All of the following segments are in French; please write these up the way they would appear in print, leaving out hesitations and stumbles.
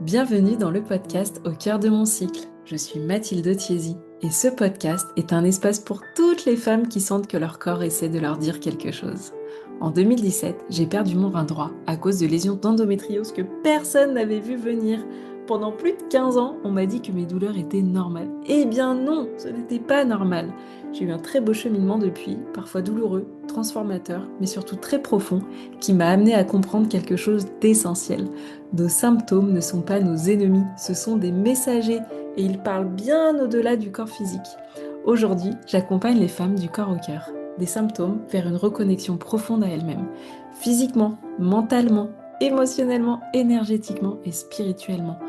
Bienvenue dans le podcast Au cœur de mon cycle. Je suis Mathilde Thiésy et ce podcast est un espace pour toutes les femmes qui sentent que leur corps essaie de leur dire quelque chose. En 2017, j'ai perdu mon rein droit à cause de lésions d'endométriose que personne n'avait vu venir. Pendant plus de 15 ans, on m'a dit que mes douleurs étaient normales. Eh bien non, ce n'était pas normal. J'ai eu un très beau cheminement depuis, parfois douloureux, transformateur, mais surtout très profond, qui m'a amené à comprendre quelque chose d'essentiel. Nos symptômes ne sont pas nos ennemis, ce sont des messagers et ils parlent bien au-delà du corps physique. Aujourd'hui, j'accompagne les femmes du corps au cœur, des symptômes vers une reconnexion profonde à elles-mêmes, physiquement, mentalement, émotionnellement, énergétiquement et spirituellement.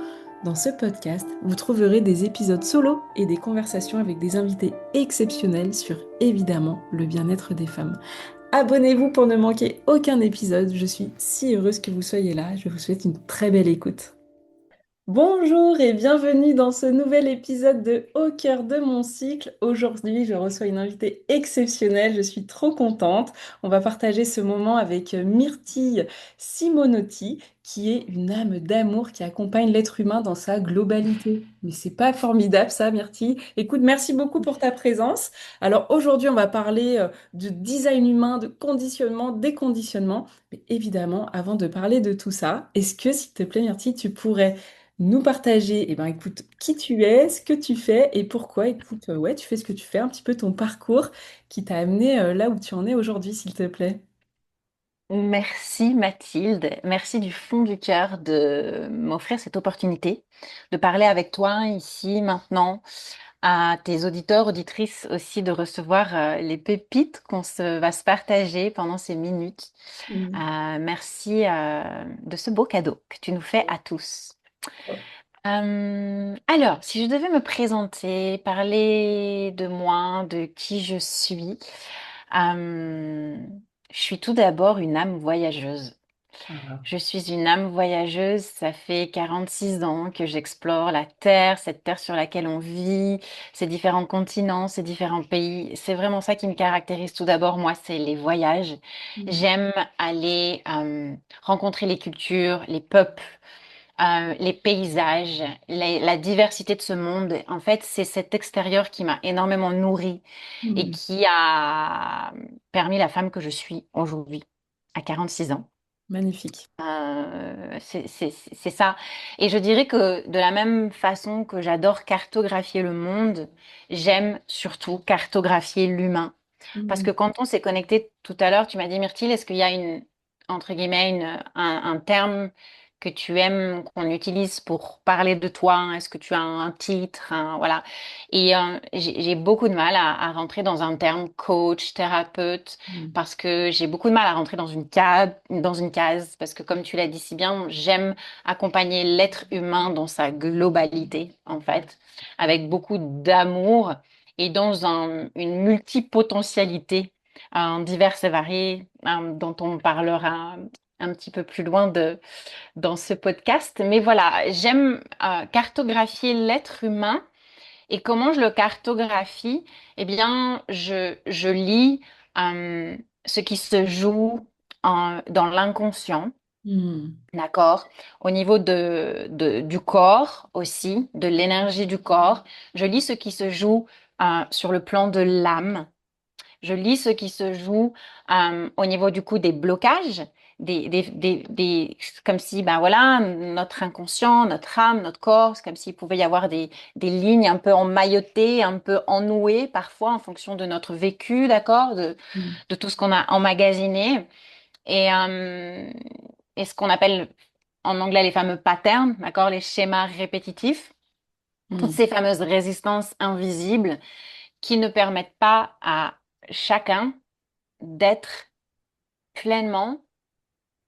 Dans ce podcast, vous trouverez des épisodes solo et des conversations avec des invités exceptionnels sur évidemment le bien-être des femmes. Abonnez-vous pour ne manquer aucun épisode. Je suis si heureuse que vous soyez là. Je vous souhaite une très belle écoute. Bonjour et bienvenue dans ce nouvel épisode de Au cœur de mon cycle. Aujourd'hui, je reçois une invitée exceptionnelle. Je suis trop contente. On va partager ce moment avec Myrtille Simonotti, qui est une âme d'amour qui accompagne l'être humain dans sa globalité. Mais c'est pas formidable ça, Myrtille. Écoute, merci beaucoup pour ta présence. Alors aujourd'hui, on va parler de design humain, de conditionnement, déconditionnement. Mais évidemment, avant de parler de tout ça, est-ce que, s'il te plaît, Myrtille, tu pourrais nous partager, écoute, qui tu es, ce que tu fais et pourquoi. Écoute, ouais, tu fais ce que tu fais, un petit peu ton parcours qui t'a amené là où tu en es aujourd'hui, s'il te plaît. Merci Mathilde, merci du fond du cœur de m'offrir cette opportunité de parler avec toi ici maintenant, à tes auditeurs, auditrices aussi de recevoir les pépites va se partager pendant ces minutes. Mm. Merci de ce beau cadeau que tu nous fais à tous. Alors, si je devais me présenter, parler de moi, de qui euh, je suis tout d'abord une âme voyageuse. Ah, Je suis une âme voyageuse, ça fait 46 ans que j'explore la Terre, cette Terre sur laquelle on vit, ces différents continents, ces différents pays. C'est vraiment ça qui me caractérise tout d'abord, moi, c'est les voyages. mm, J'aime aller rencontrer les cultures, les peuples, les paysages, la diversité de ce monde. En fait, c'est cet extérieur qui m'a énormément nourrie et mm. qui a permis la femme que je suis aujourd'hui, à 46 ans. Magnifique. C'est ça. Et je dirais que de la même façon que j'adore cartographier le monde, j'aime surtout cartographier l'humain. Parce Mm. que quand on s'est connecté tout à l'heure, tu m'as dit, Myrtille, est-ce qu'il y a entre guillemets, un terme que tu aimes qu'on utilise pour parler de toi? Hein? Est-ce que tu as un titre? Voilà. Et j'ai beaucoup de mal à rentrer dans un terme coach, thérapeute Mm. parce que j'ai beaucoup de mal à rentrer dans une case, parce que comme tu l'as dit si bien, j'aime accompagner l'être humain dans sa globalité, en fait, avec beaucoup d'amour et dans une multipotentialité diverse et variée, dont on parlera un petit peu plus loin dans ce podcast. Mais voilà, j'aime cartographier l'être humain. Et comment je le cartographie? Eh bien, je lis euh, ce qui se joue dans l'inconscient, Mm. d'accord? Au niveau du corps aussi, de l'énergie du corps. Je lis ce qui se joue sur le plan de l'âme. Je lis ce qui se joue au niveau du coup des blocages, comme si ben voilà notre inconscient, notre âme, notre corps, c'est comme s'il pouvait y avoir des lignes un peu emmaillotées, un peu ennouées parfois en fonction de notre vécu, d'accord, Mm. de tout ce qu'on a emmagasiné et et ce qu'on appelle en anglais les fameux patterns, d'accord, les schémas répétitifs, toutes Mm. ces fameuses résistances invisibles qui ne permettent pas à chacun d'être pleinement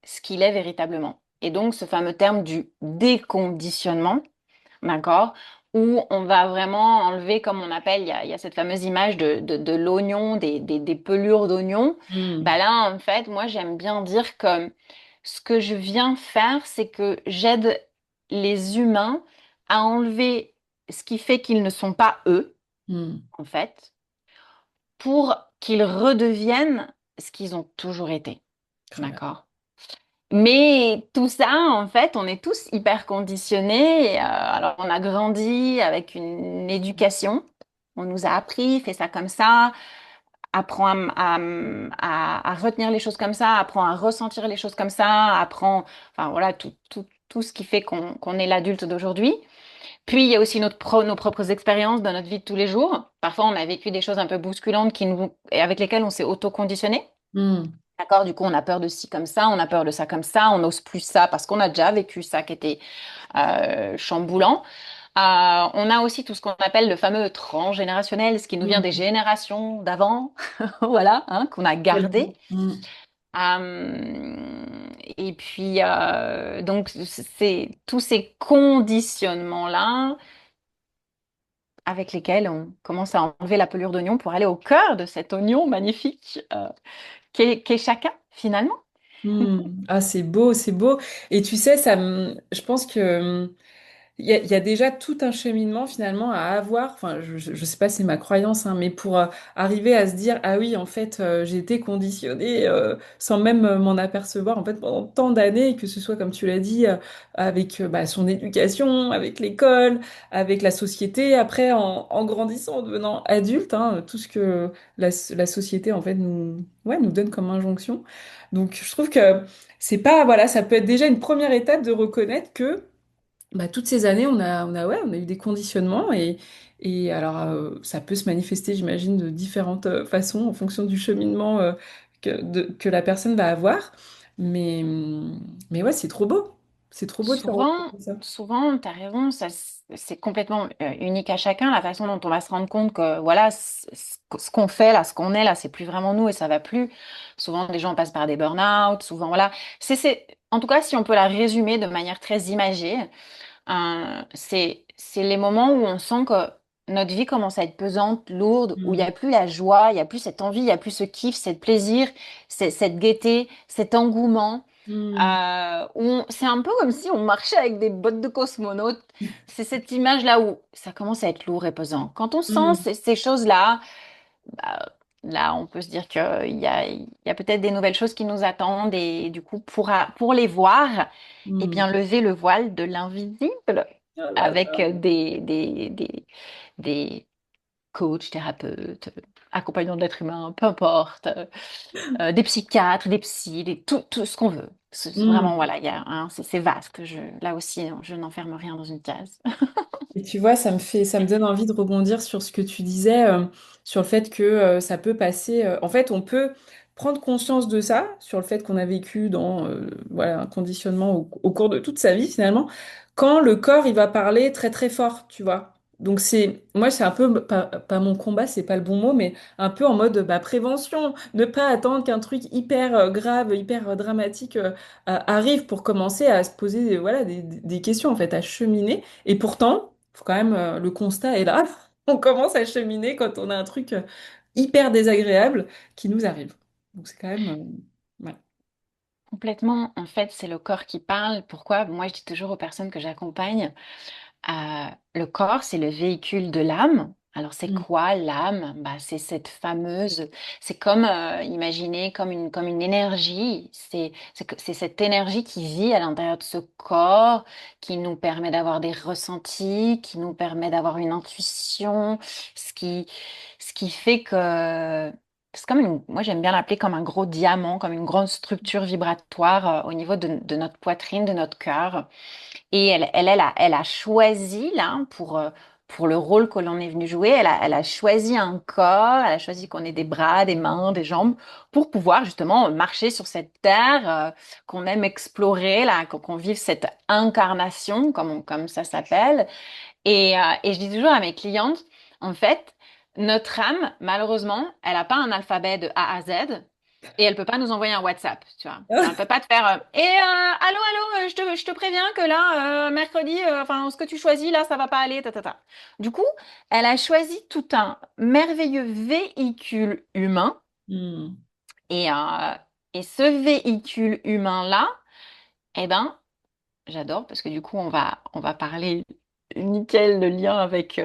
ce qu'il est véritablement. Et donc, ce fameux terme du déconditionnement, d'accord, où on va vraiment enlever, comme on appelle, il y a cette fameuse image de l'oignon, des pelures d'oignon. Mm. Bah là, en fait, moi, j'aime bien dire que ce que je viens faire, c'est que j'aide les humains à enlever ce qui fait qu'ils ne sont pas eux, Mm. en fait, pour qu'ils redeviennent ce qu'ils ont toujours été. Oh là là. D'accord? Mais tout ça, en fait, on est tous hyper conditionnés. Alors, on a grandi avec une éducation. On nous a appris, fais ça comme ça, apprends à retenir les choses comme ça, apprends à ressentir les choses comme ça, apprends, enfin voilà, tout ce qui fait qu'on est l'adulte d'aujourd'hui. Puis, il y a aussi nos propres expériences dans notre vie de tous les jours. Parfois, on a vécu des choses un peu bousculantes et avec lesquelles on s'est auto-conditionné. Hmm. D'accord? Du coup, on a peur de ci comme ça, on a peur de ça comme ça, on n'ose plus ça parce qu'on a déjà vécu ça qui était chamboulant. On a aussi tout ce qu'on appelle le fameux transgénérationnel, ce qui nous vient des Hmm. générations d'avant, voilà, hein, qu'on a gardé. Tellement. Hmm. Et puis, donc, c'est tous ces conditionnements-là avec lesquels on commence à enlever la pelure d'oignon pour aller au cœur de cet oignon magnifique qu'est chacun, finalement. Ah, c'est beau, c'est beau. Et tu sais, je pense que il y a déjà tout un cheminement finalement à avoir. Enfin, je sais pas si c'est ma croyance, hein, mais pour arriver à se dire, ah oui, en fait, j'ai été conditionnée sans même m'en apercevoir en fait pendant tant d'années, et que ce soit comme tu l'as dit, avec bah, son éducation, avec l'école, avec la société. Après, en grandissant, en devenant adulte, hein, tout ce que la société en fait ouais, nous donne comme injonction. Donc, je trouve que c'est pas, voilà, ça peut être déjà une première étape de reconnaître que bah, toutes ces années, ouais, on a eu des conditionnements et alors ça peut se manifester, j'imagine, de différentes façons en fonction du cheminement que la personne va avoir. Mais ouais, c'est trop beau. C'est trop beau de se rendre compte Souvent, de ça. souvent, tu as raison, ça, c'est complètement unique à chacun, la façon dont on va se rendre compte que voilà, ce qu'on fait là, ce qu'on est là, c'est plus vraiment nous et ça va plus. Souvent, les gens passent par des burn-out, souvent, voilà. En tout cas, si on peut la résumer de manière très imagée, c'est les moments où on sent que notre vie commence à être pesante, lourde, où il n'y Mm. a plus la joie, il n'y a plus cette envie, il n'y a plus ce kiff, cette plaisir, cette gaieté, cet engouement. Mm. C'est un peu comme si on marchait avec des bottes de cosmonaute. C'est cette image-là où ça commence à être lourd et pesant. Quand on sent Mm. ces choses-là, bah, là, on peut se dire qu'il y a peut-être des nouvelles choses qui nous attendent et du coup, pour les voir, eh Mm. bien, lever le voile de l'invisible Oh là avec là. des coachs, thérapeutes, accompagnants de l'être humain, peu importe, des psychiatres, des psys, tout ce qu'on veut. C'est vraiment, Mm. voilà, c'est vaste. Là aussi, je n'enferme rien dans une case. Et tu vois, ça me donne envie de rebondir sur ce que tu disais, sur le fait que ça peut passer. En fait, on peut prendre conscience de ça, sur le fait qu'on a vécu dans voilà, un conditionnement au cours de toute sa vie finalement, quand le corps il va parler très très fort, tu vois. Donc moi c'est un peu pas mon combat, c'est pas le bon mot, mais un peu en mode bah, prévention, ne pas attendre qu'un truc hyper grave, hyper dramatique arrive pour commencer à se poser voilà des questions en fait, à cheminer. Et pourtant faut quand même, le constat est là. On commence à cheminer quand on a un truc hyper désagréable qui nous arrive. Donc c'est quand même... ouais. Complètement, en fait, c'est le corps qui parle. Pourquoi? Moi, je dis toujours aux personnes que j'accompagne, le corps, c'est le véhicule de l'âme. Alors, c'est Mm. quoi l'âme? Bah, c'est cette fameuse, c'est comme, imaginez, comme une énergie. C'est cette énergie qui vit à l'intérieur de ce corps, qui nous permet d'avoir des ressentis, qui nous permet d'avoir une intuition, ce qui, ce qui fait que c'est comme moi j'aime bien l'appeler comme un gros diamant, comme une grande structure vibratoire, au niveau de notre poitrine, de notre cœur. Et elle a choisi, là, pour le rôle que l'on est venu jouer, elle a choisi un corps, elle a choisi qu'on ait des bras, des mains, des jambes, pour pouvoir justement marcher sur cette terre qu'on aime explorer, là, qu'on vive cette incarnation, comme ça s'appelle. Et je dis toujours à mes clientes, en fait, notre âme, malheureusement, elle n'a pas un alphabet de A à Z. Et elle peut pas nous envoyer un WhatsApp, tu vois. Elle peut pas te faire allô, allô, je te préviens que là, mercredi, enfin, ce que tu choisis, là, ça va pas aller, ta, ta, ta. Du coup, elle a choisi tout un merveilleux véhicule humain. Mm. Et, euh, et ce véhicule humain-là, eh ben, j'adore parce que du coup, on va parler nickel le lien avec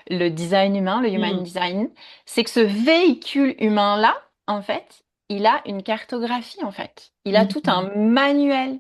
le design humain, le human Mm. design. C'est que ce véhicule humain-là, en fait, il a une cartographie en fait. Il a tout Mhm. un manuel.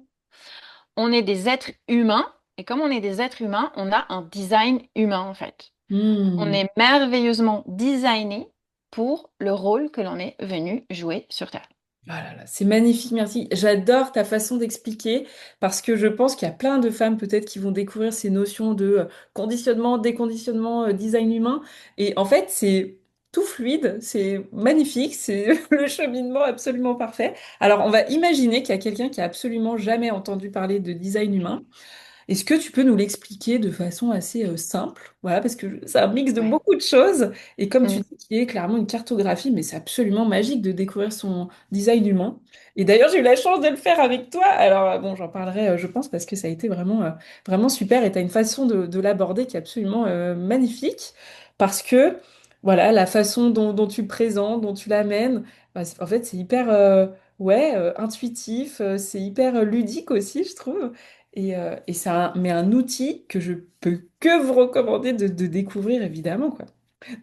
On est des êtres humains et comme on est des êtres humains, on a un design humain en fait. On Mhm. est merveilleusement designé pour le rôle que l'on est venu jouer sur Terre. Ah là là, c'est magnifique, merci. J'adore ta façon d'expliquer parce que je pense qu'il y a plein de femmes peut-être qui vont découvrir ces notions de conditionnement, déconditionnement, design humain. Et en fait, c'est tout fluide, c'est magnifique, c'est le cheminement absolument parfait. Alors, on va imaginer qu'il y a quelqu'un qui a absolument jamais entendu parler de design humain. Est-ce que tu peux nous l'expliquer de façon assez simple? Voilà, parce que c'est un mix de Ouais. beaucoup de choses. Et comme tu Mm. dis qu'il est clairement une cartographie, mais c'est absolument magique de découvrir son design humain. Et d'ailleurs, j'ai eu la chance de le faire avec toi. Alors, bon, j'en parlerai, je pense, parce que ça a été vraiment super. Et tu as une façon de l'aborder qui est absolument magnifique. Parce que, voilà, la façon dont tu le présentes, dont tu l'amènes, bah, en fait, c'est hyper, ouais, intuitif. C'est hyper ludique aussi, je trouve. Et ça, mais un outil que je peux que vous recommander de découvrir, évidemment, quoi.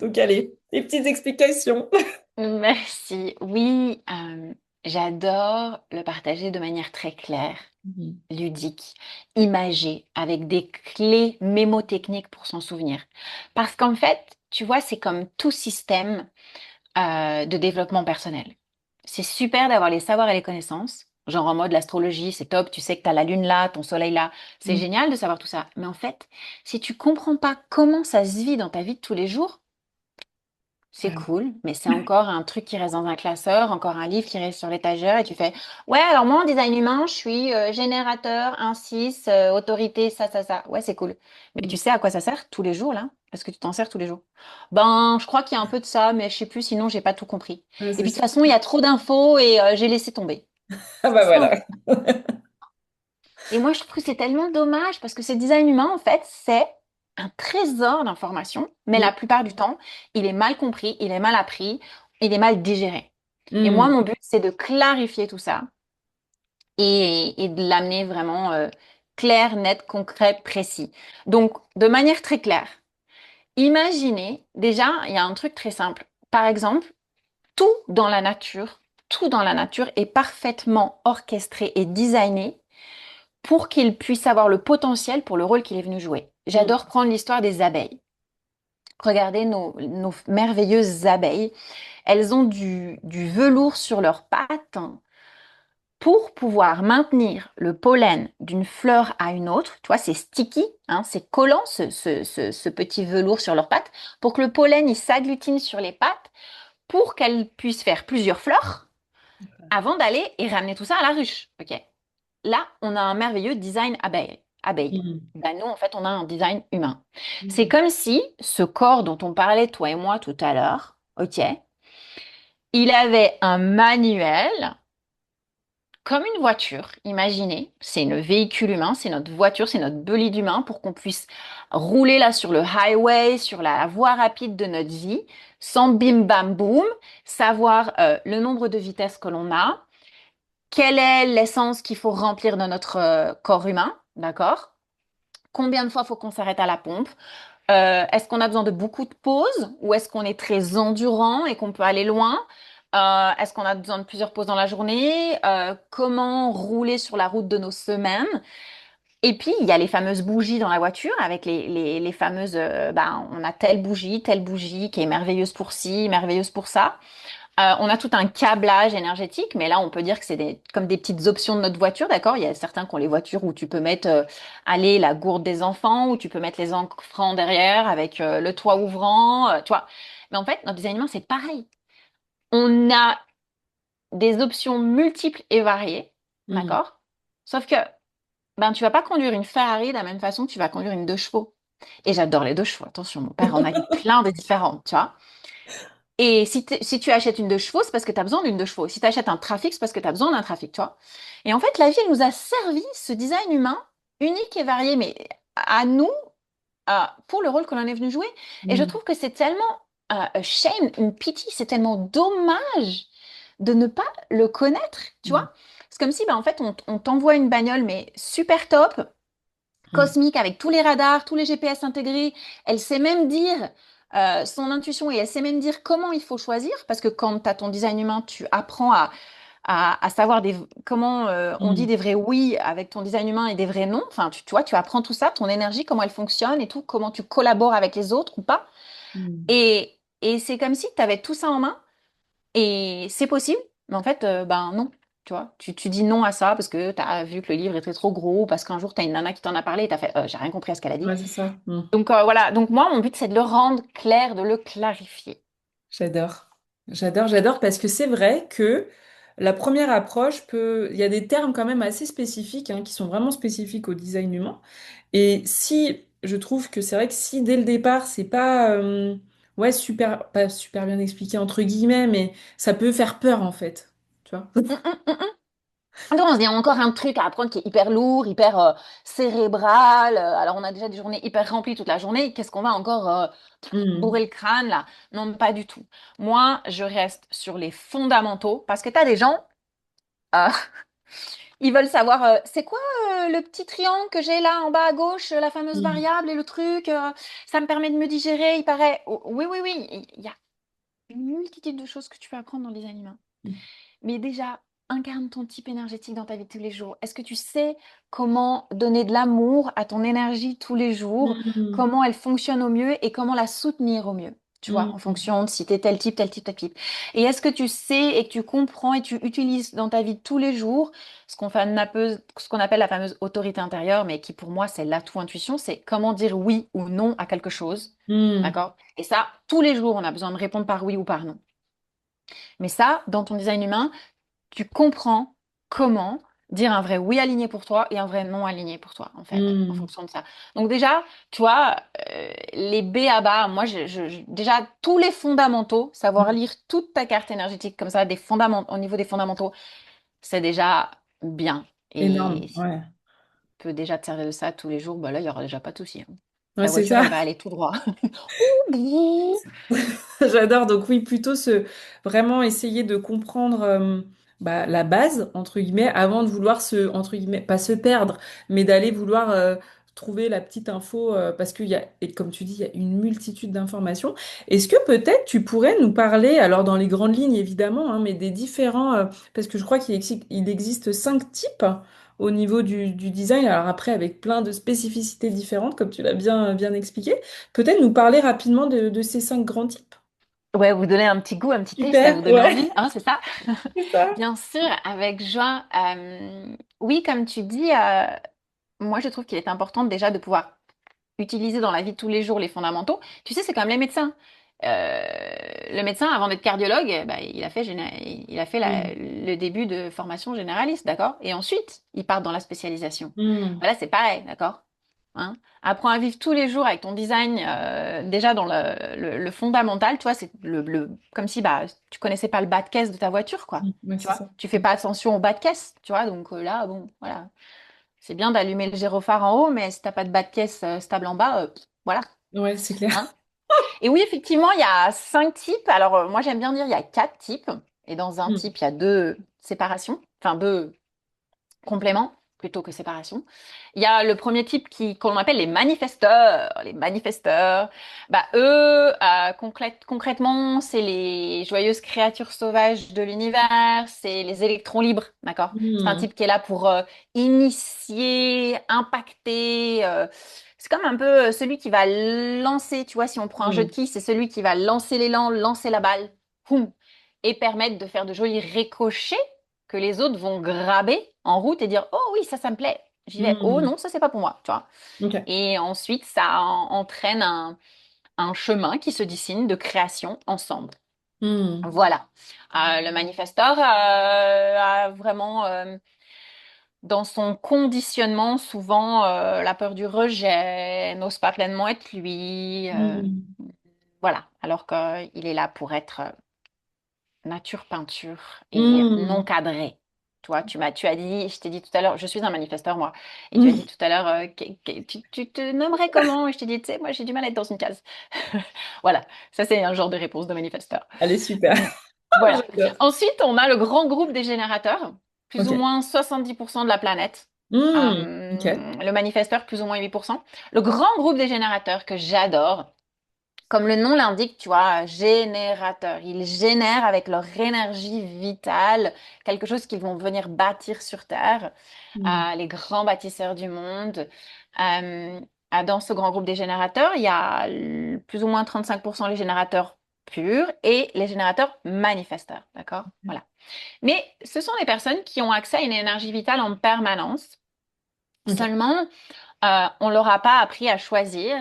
Donc, allez, les petites explications. Merci. Oui, j'adore le partager de manière très claire, Mhm. ludique, imagée, avec des clés mémotechniques pour s'en souvenir. Parce qu'en fait, tu vois, c'est comme tout système de développement personnel. C'est super d'avoir les savoirs et les connaissances. Genre en mode l'astrologie, c'est top, tu sais que tu as la lune là, ton soleil là. C'est Mhm. génial de savoir tout ça. Mais en fait, si tu comprends pas comment ça se vit dans ta vie de tous les jours, c'est Ah cool, mais c'est encore un truc qui reste dans un classeur, encore un livre qui reste sur l'étagère et tu fais, ouais, alors moi en design humain, je suis générateur, 1-6, autorité, ça. Ouais, c'est cool. Mais tu oui. sais à quoi ça sert tous les jours là? Est-ce que tu t'en sers tous les jours? Ben, je crois qu'il y a un peu de ça, mais je sais plus, sinon j'ai pas tout compris. Ouais, Et c'est puis de toute ça. façon, il y a trop d'infos et j'ai laissé tomber. Ah C'est bah ça en voilà. fait. Et moi, je trouve que c'est tellement dommage parce que ce design humain, en fait, c'est un trésor d'informations, mais Mm. la plupart du temps, il est mal compris, il est mal appris, il est mal digéré. Et moi, Mm. mon but, c'est de clarifier tout ça et de l'amener vraiment clair, net, concret, précis. Donc, de manière très claire, imaginez, déjà, il y a un truc très simple. Par exemple, tout dans la nature, tout dans la nature est parfaitement orchestré et designé pour qu'il puisse avoir le potentiel pour le rôle qu'il est venu jouer. Mm. J'adore prendre l'histoire des abeilles. Regardez nos merveilleuses abeilles. Elles ont du velours sur leurs pattes pour pouvoir maintenir le pollen d'une fleur à une autre. Tu vois, c'est sticky, hein, c'est collant ce petit velours sur leurs pattes pour que le pollen il s'agglutine sur les pattes pour qu'elles puissent faire plusieurs fleurs avant d'aller et ramener tout ça à la ruche. Ok. Là, on a un merveilleux design abeille. Abeille. Mm. Ben, nous, en fait, on a un design humain. C'est Mm. comme si ce corps dont on parlait, toi et moi, tout à l'heure, ok, il avait un manuel comme une voiture. Imaginez, c'est le véhicule humain, c'est notre voiture, c'est notre bolide humain pour qu'on puisse rouler là sur le highway, sur la voie rapide de notre vie, sans bim bam boum, savoir le nombre de vitesses que l'on a, quelle est l'essence qu'il faut remplir dans notre corps humain, d'accord? Combien de fois faut qu'on s'arrête à la pompe? Est-ce qu'on a besoin de beaucoup de pauses ou est-ce qu'on est très endurant et qu'on peut aller loin? Est-ce qu'on a besoin de plusieurs pauses dans la journée? Comment rouler sur la route de nos semaines? Et puis, il y a les fameuses bougies dans la voiture avec les fameuses, ben, on a telle bougie qui est merveilleuse pour ci, merveilleuse pour ça. On a tout un câblage énergétique, mais là, on peut dire que c'est comme des petites options de notre voiture, d'accord? Il y a certains qui ont les voitures où tu peux mettre, aller la gourde des enfants, où tu peux mettre les enfants derrière avec le toit ouvrant, tu vois. Mais en fait, dans des animaux, c'est pareil. On a des options multiples et variées, Mm. d'accord? Sauf que, ben, tu vas pas conduire une Ferrari de la même façon que tu vas conduire une 2 chevaux. Et j'adore les 2 chevaux. Attention, mon père en a eu plein de différentes, tu vois. Et si tu achètes une 2 chevaux, c'est parce que tu as besoin d'une 2 chevaux. Si tu achètes un trafic, c'est parce que tu as besoin d'un trafic, tu vois. Et en fait, la vie, elle nous a servi ce design humain unique et varié, mais à nous, pour le rôle que l'on est venu jouer. Et je Mm. trouve que c'est tellement a shame, une pity, c'est tellement dommage de ne pas le connaître, tu Mm. vois. C'est comme si, ben, en fait, on t'envoie une bagnole, mais super top, Mm. cosmique, avec tous les radars, tous les GPS intégrés. Elle sait même dire son intuition et elle sait même dire comment il faut choisir, parce que quand tu as ton design humain, tu apprends à savoir comment on dit Mm. des vrais oui avec ton design humain et des vrais non. Enfin, tu vois, tu apprends tout ça, ton énergie, comment elle fonctionne et tout, comment tu collabores avec les autres ou pas. Mm. Et c'est comme si tu avais tout ça en main et c'est possible, mais en fait, ben non. Tu vois, tu dis non à ça parce que tu as vu que le livre était trop gros, ou parce qu'un jour, tu as une nana qui t'en a parlé et tu as fait j'ai rien compris à ce qu'elle a dit. Ouais, c'est ça. Mm. Donc voilà, donc moi, mon but, c'est de le rendre clair, de le clarifier. J'adore. J'adore parce que c'est vrai que la première approche peut... Il y a des termes quand même assez spécifiques, hein, qui sont vraiment spécifiques au design humain. Et si, je trouve que c'est vrai que si dès le départ, c'est pas, ouais, super, pas super bien expliqué entre guillemets, mais ça peut faire peur en fait. Tu vois? Hum, hum, hum, hum. Attends, on se dit encore un truc à apprendre qui est hyper lourd, hyper cérébral. Alors, on a déjà des journées hyper remplies toute la journée. Qu'est-ce qu'on va encore Mm. bourrer le crâne là? Non, pas du tout. Moi, je reste sur les fondamentaux parce que tu as des gens, euh, ils veulent savoir c'est quoi le petit triangle que j'ai là en bas à gauche, la fameuse Mm. variable et le truc, ça me permet de me digérer. Il paraît. Oui, oui, oui. Il y a une multitude de choses que tu peux apprendre dans les animaux. Mais déjà, incarne ton type énergétique dans ta vie de tous les jours. Est-ce que tu sais comment donner de l'amour à ton énergie tous les jours, Mm. comment elle fonctionne au mieux et comment la soutenir au mieux? Tu vois, en Mm. fonction de si tu es tel type, tel type, tel type. Et est-ce que tu sais et que tu comprends et tu utilises dans ta vie de tous les jours ce qu'on appelle la fameuse autorité intérieure, mais qui pour moi c'est l'atout intuition, c'est comment dire oui ou non à quelque chose. Mm. D'accord? Et ça, tous les jours, on a besoin de répondre par oui ou par non. Mais ça, dans ton design humain, tu comprends comment dire un vrai oui aligné pour toi et un vrai non aligné pour toi, en fait, en Mm. fonction de ça. Donc déjà, tu vois, les B à bas, moi, déjà, tous les fondamentaux, savoir Mm. lire toute ta carte énergétique comme ça, au niveau des fondamentaux, c'est déjà bien. Énorme, Et si ouais. tu peux déjà te servir de ça tous les jours, bah là, il n'y aura déjà pas de souci, hein. Ouais, Ta c'est voiture, ça. elle va aller tout droit. J'adore. Donc oui, plutôt vraiment essayer de comprendre bah, la base, entre guillemets, avant de vouloir entre guillemets, pas se perdre, mais d'aller vouloir trouver la petite info, parce qu'il y a, et comme tu dis, il y a une multitude d'informations. Est-ce que peut-être tu pourrais nous parler, alors dans les grandes lignes évidemment, hein, mais des différents, parce que je crois il existe 5 types au niveau du design, alors après avec plein de spécificités différentes, comme tu l'as bien expliqué. Peut-être nous parler rapidement de ces 5 grands types. Ouais, vous donner un petit goût, un petit taste, ça Super, vous donne ouais, envie, hein, c'est ça? c'est ça. Bien sûr, avec joie. Oui, comme tu dis, moi je trouve qu'il est important déjà de pouvoir utiliser dans la vie de tous les jours les fondamentaux. Tu sais, c'est comme les médecins. Le médecin, avant d'être cardiologue, bah, il a fait Mm. le début de formation généraliste, d'accord? Et ensuite, il part dans la spécialisation. Mm. Voilà, c'est pareil, d'accord? Hein. Apprends à vivre tous les jours avec ton design déjà dans le fondamental, tu vois, c'est comme si bah, tu connaissais pas le bas de caisse de ta voiture, quoi. Mm. Ouais, Tu c'est vois, ça. tu fais pas attention au bas de caisse, tu vois, donc là, bon, voilà. C'est bien d'allumer le gyrophare en haut, mais si t'as pas de bas de caisse stable en bas, voilà. Ouais, c'est clair. Hein. Et oui, effectivement, il y a 5 types. Alors, moi, j'aime bien dire il y a 4 types. Et dans un Mm. type, il y a 2 séparations, enfin 2 compléments plutôt que séparation. Il y a le premier type qu'on appelle les manifesteurs. Les manifesteurs, bah, eux, concrètement, c'est les joyeuses créatures sauvages de l'univers, c'est les électrons libres, d'accord? C'est un Mm. type qui est là pour initier, impacter. C'est comme un peu celui qui va lancer, tu vois, si on prend un jeu de Mm. quilles, c'est celui qui va lancer l'élan, lancer la balle, boum, et permettre de faire de jolis ricochets que les autres vont graber en route et dire, oh oui, ça me plaît, j'y vais. Oh Mm. non, ça c'est pas pour moi, tu vois. Ok. Et ensuite, ça entraîne un chemin qui se dessine de création ensemble. Mm. Voilà. Le manifesteur a vraiment dans son conditionnement souvent la peur du rejet, n'ose pas pleinement être lui. Mm. Voilà. Alors qu'il est là pour être nature peinture et non Mm. cadré. Toi, tu as dit, je t'ai dit tout à l'heure, je suis un manifesteur, moi. Et tu as dit Mm. tout à l'heure, tu te nommerais comment? Et je t'ai dit, tu sais, moi, j'ai du mal à être dans une case. Voilà, ça, c'est un genre de réponse de manifesteur. Allez, super. Mm. Voilà. J'adore. Ensuite, on a le grand groupe des générateurs, plus ou Ok. moins 70% de la planète. Ok. Le manifesteur, plus ou moins 8%. Le grand groupe des générateurs que j'adore, Comme le nom l'indique, tu vois, générateur. Ils génèrent avec leur énergie vitale quelque chose qu'ils vont venir bâtir sur Terre, Mm. les grands bâtisseurs du monde. Euh, Dans ce grand groupe des générateurs, il y a plus ou moins 35% les générateurs purs et les générateurs manifesteurs, d'accord? Voilà. Mais ce sont des personnes qui ont accès à une énergie vitale en permanence. Ok. Seulement, on leur a pas appris à choisir,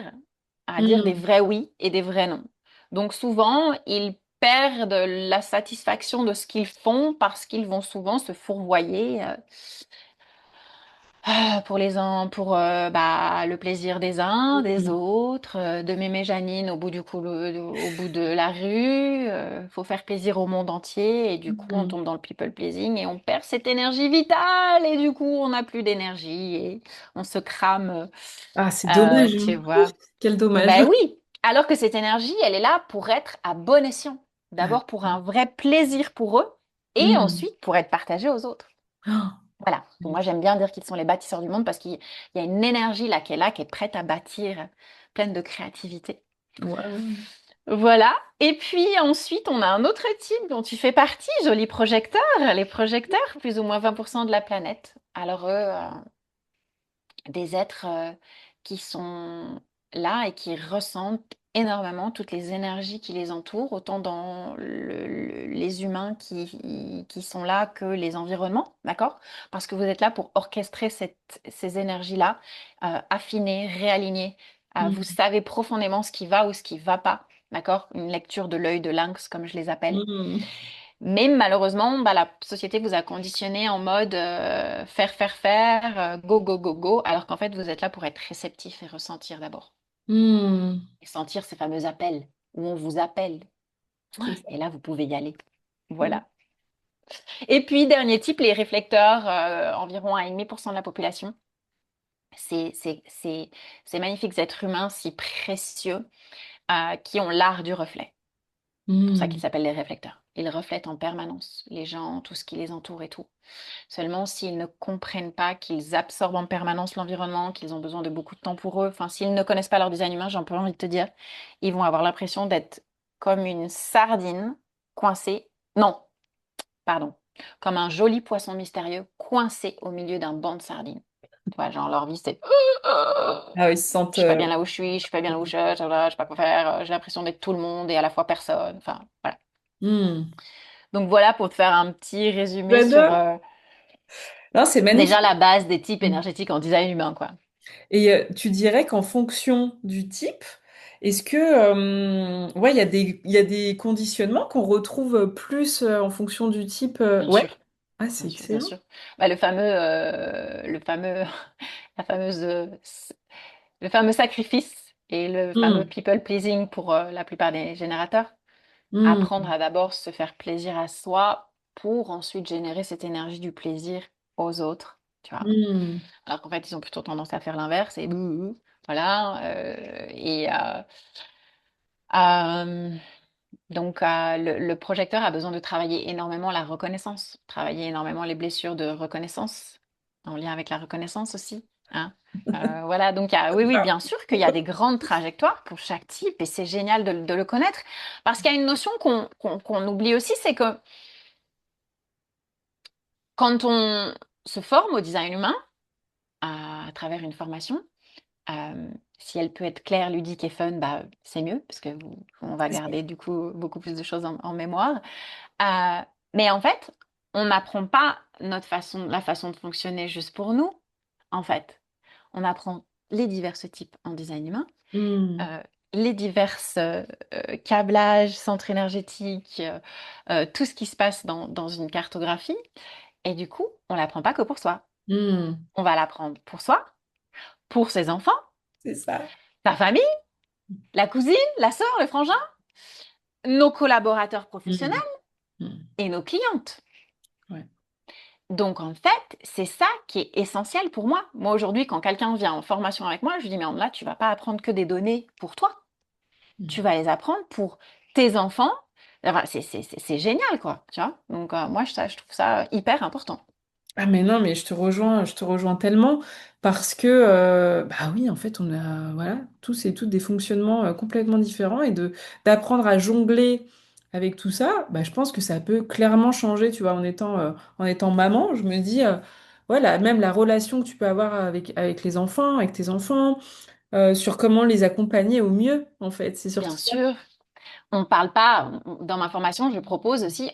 à dire des Mm. vrais oui et des vrais non. Donc souvent, ils perdent la satisfaction de ce qu'ils font parce qu'ils vont souvent se fourvoyer pour pour bah, le plaisir des uns, des Mm. autres, de mémé Janine au bout au bout de la rue. Faut faire plaisir au monde entier et du coup, on Mm. tombe dans le people pleasing et on perd cette énergie vitale et du coup, on n'a plus d'énergie et on se crame. Ah, c'est dommage, Tu hein. vois. Quel dommage. Ben oui, alors que cette énergie, elle est là pour être à bon escient. Ah. D'abord pour un vrai plaisir pour eux et Mm. ensuite pour être partagée aux autres. Ah. Voilà. Donc moi, j'aime bien dire qu'ils sont les bâtisseurs du monde parce qu'il y a une énergie là, qui est prête à bâtir, pleine de créativité. Ouais. Voilà. Et puis ensuite, on a un autre type dont tu fais partie, joli projecteur, les projecteurs, plus ou moins 20% de la planète. Alors eux, des êtres qui sont là et qui ressentent énormément toutes les énergies qui les entourent, autant dans les humains qui sont là que les environnements, d'accord? Parce que vous êtes là pour orchestrer ces énergies-là, affiner, réaligner. Vous Mm. savez profondément ce qui va ou ce qui va pas, d'accord? Une lecture de l'œil de lynx, comme je les appelle. Mm. Mais malheureusement, bah, la société vous a conditionné en mode faire, go, go, go, go, alors qu'en fait, vous êtes là pour être réceptif et ressentir d'abord. Mm. Et sentir ces fameux appels où on vous appelle. C'est ça. Et là, vous pouvez y aller. Mm. Voilà. Et puis, dernier type, les réflecteurs, environ 1,5% de la population. Ces magnifiques êtres humains si précieux qui ont l'art du reflet. C'est pour ça qu'ils Mm. s'appellent les réflecteurs. Ils reflètent en permanence les gens, tout ce qui les entoure et tout. Seulement, s'ils ne comprennent pas qu'ils absorbent en permanence l'environnement, qu'ils ont besoin de beaucoup de temps pour eux, enfin, s'ils ne connaissent pas leur design humain, j'ai un peu envie de te dire, ils vont avoir l'impression d'être comme une sardine coincée. Non, pardon. Comme un joli poisson mystérieux coincé au milieu d'un banc de sardines. Tu vois, genre leur vie, c'est Ah, ils se sentent. je suis pas bien là où je suis, je suis pas bien là où je sais pas quoi faire, j'ai l'impression d'être tout le monde et à la fois personne. Enfin, voilà. Mm. Donc voilà pour te faire un petit résumé sur J'adore. Non, c'est déjà magnifique. la base des types Mm. énergétiques en design humain, quoi. Et tu dirais qu'en fonction du type, est-ce que ouais, il y a des conditionnements qu'on retrouve plus en fonction du type Bien ouais. sûr, Ah, c'est bien sûr, bien excellent. sûr. Bah, le fameux, la fameuse, le fameux sacrifice et le fameux Mm. people pleasing pour la plupart des générateurs. Mm. Apprendre à d'abord se faire plaisir à soi pour ensuite générer cette énergie du plaisir aux autres, tu vois. Mm. Alors qu'en fait, ils ont plutôt tendance à faire l'inverse et voilà. Euh, Donc, le projecteur a besoin de travailler énormément la reconnaissance, travailler énormément les blessures de reconnaissance, en lien avec la reconnaissance aussi, hein. Voilà, donc oui, oui, bien sûr qu'il y a des grandes trajectoires pour chaque type et c'est génial de le connaître parce qu'il y a une notion qu'on oublie aussi, c'est que quand on se forme au design humain à travers une formation, euh, si elle peut être claire, ludique et fun, bah, c'est mieux parce que on va C'est ça. garder du coup beaucoup plus de choses en mémoire. Euh, mais en fait, on n'apprend pas la façon de fonctionner juste pour nous. En fait, on apprend les divers types en design humain, Mm. euh, les divers câblages, centres énergétiques, tout ce qui se passe dans une cartographie. Et du coup, on l'apprend pas que pour soi. Mm. On va l'apprendre pour soi, pour ses enfants, C'est ça. sa famille, la cousine, la sœur, le frangin, nos collaborateurs Mm. professionnels Mm. et nos clientes. Ouais. Donc en fait, c'est ça qui est essentiel pour moi. Moi aujourd'hui, quand quelqu'un vient en formation avec moi, je lui dis, mais là, tu vas pas apprendre que des données pour toi. Tu Mm. vas les apprendre pour tes enfants. Enfin, c'est génial, quoi. Tu vois. Donc moi, je trouve ça hyper important. Ah mais non, mais je te rejoins tellement parce que bah oui, en fait, on a voilà, tous et toutes des fonctionnements complètement différents et de d'apprendre à jongler avec tout ça, bah je pense que ça peut clairement changer, tu vois, en étant maman, je me dis voilà, même la relation que tu peux avoir avec les enfants, avec tes enfants, sur comment les accompagner au mieux, en fait, c'est Bien surtout ça. sûr, on parle pas, dans ma formation, je propose aussi,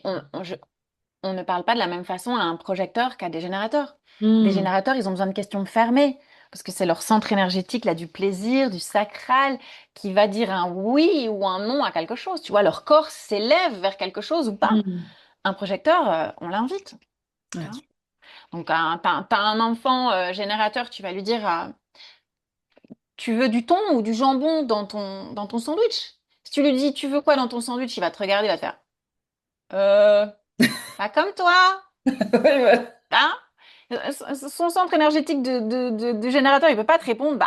on ne parle pas de la même façon à un projecteur qu'à des générateurs. Des Hmm. générateurs, ils ont besoin de questions fermées, parce que c'est leur centre énergétique, là, du plaisir, du sacral, qui va dire un oui ou un non à quelque chose. Tu vois, leur corps s'élève vers quelque chose ou pas. Hmm. Un projecteur, on l'invite. Tu Ouais, vois. Donc, t'as un enfant générateur, tu vas lui dire, tu veux du thon ou du jambon dans ton sandwich? Si tu lui dis, tu veux quoi dans ton sandwich, il va te regarder, il va te faire, euh, pas comme toi. ouais, voilà. Hein? Son centre énergétique de générateur, il peut pas te répondre,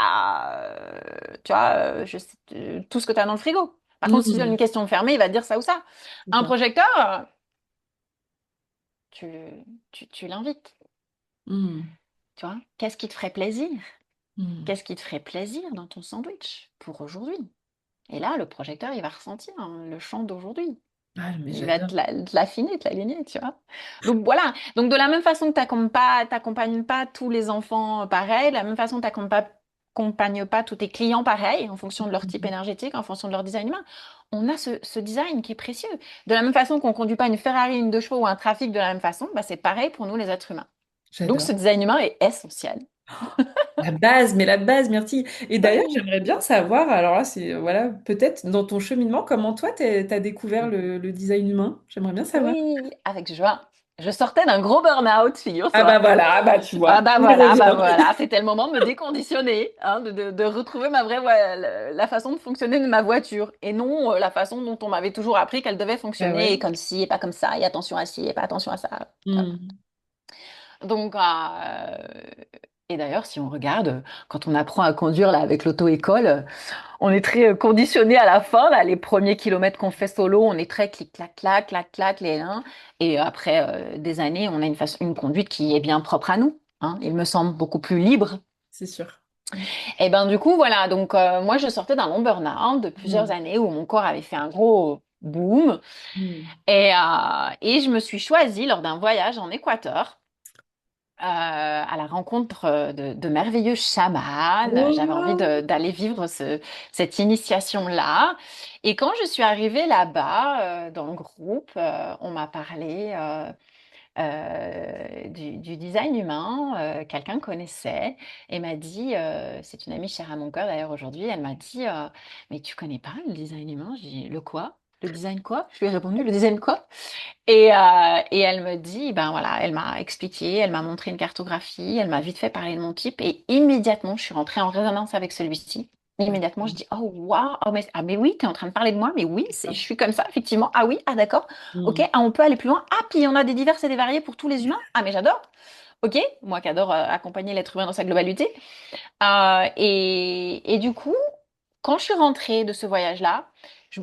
tu vois, je sais, tout ce que tu as dans le frigo. Par contre, si tu donnes Hmm. une question fermée, il va te dire ça ou ça. C'est Un ça. projecteur, tu, tu l'invites, Hmm. tu vois. Qu'est-ce qui te ferait plaisir? Hmm. Qu'est-ce qui te ferait plaisir dans ton sandwich pour aujourd'hui? Et là, le projecteur, il va ressentir hein, le champ d'aujourd'hui. Ah, mais Il va j'adore. te l'affiner, te l'aligner, tu vois. Donc voilà. Donc de la même façon que t'accompagnes pas tous les enfants pareil, de la même façon que t'accompagnes pas tous tes clients pareil, en fonction de leur type énergétique, en fonction de leur design humain, on a ce design qui est précieux. De la même façon qu'on conduit pas une Ferrari, une deux chevaux ou un trafic de la même façon, bah, c'est pareil pour nous les êtres humains. Donc J'adore. ce design humain est essentiel. La base, mais la base, merci. Et d'ailleurs, Oui. j'aimerais bien savoir, alors là, c'est, voilà, peut-être dans ton cheminement, comment toi, t'as découvert le design humain? J'aimerais bien savoir. Oui, avec joie. Je sortais d'un gros burn-out, Ah bah figure-toi. voilà, ah bah tu Ah vois, on y bah revient. voilà, c'était le moment de me déconditionner, hein, de retrouver ma vraie la façon de fonctionner de ma voiture et non la façon dont on m'avait toujours appris qu'elle devait Ah fonctionner, ouais. et comme ci et pas comme ça, et attention à ci et pas attention à ça. Hmm. Donc, et d'ailleurs, si on regarde, quand on apprend à conduire là avec l'auto-école, on est très conditionné à la fin, là, les premiers kilomètres qu'on fait solo, on est très clic, clac, clac, clac, clac, les uns. Et après des années, on a une conduite qui est bien propre à nous, hein. Il me semble beaucoup plus libre. C'est sûr. Hmm. Et ben du coup, voilà. Donc moi, je sortais d'un long burn-out de plusieurs Hmm. années où mon corps avait fait un gros boom. Hmm. Et je me suis choisie lors d'un voyage en Équateur à la rencontre de merveilleux chamans. J'avais envie Oh. d'aller vivre cette initiation-là. Et quand je suis arrivée là-bas, dans le groupe, on m'a parlé du design humain. Quelqu'un connaissait et m'a dit, c'est une amie chère à mon cœur d'ailleurs aujourd'hui, elle m'a dit, mais tu connais pas le design humain? J'ai dit, le quoi? Le design quoi? Je lui ai répondu, le design quoi? Et elle me dit, ben voilà, elle m'a expliqué, elle m'a montré une cartographie, elle m'a vite fait parler de mon type et immédiatement, je suis rentrée en résonance avec celui-ci. Immédiatement, je dis, oh waouh, oh, mais oui, tu es en train de parler de moi, mais oui, je suis comme ça, effectivement. Ah oui, ah d'accord, ok, Hmm. ah, on peut aller plus loin. Ah, puis il y en a des divers et des variés pour tous les humains. Ah, mais j'adore. Ok, moi qui adore accompagner l'être humain dans sa globalité. Et du coup, quand je suis rentrée de ce voyage-là,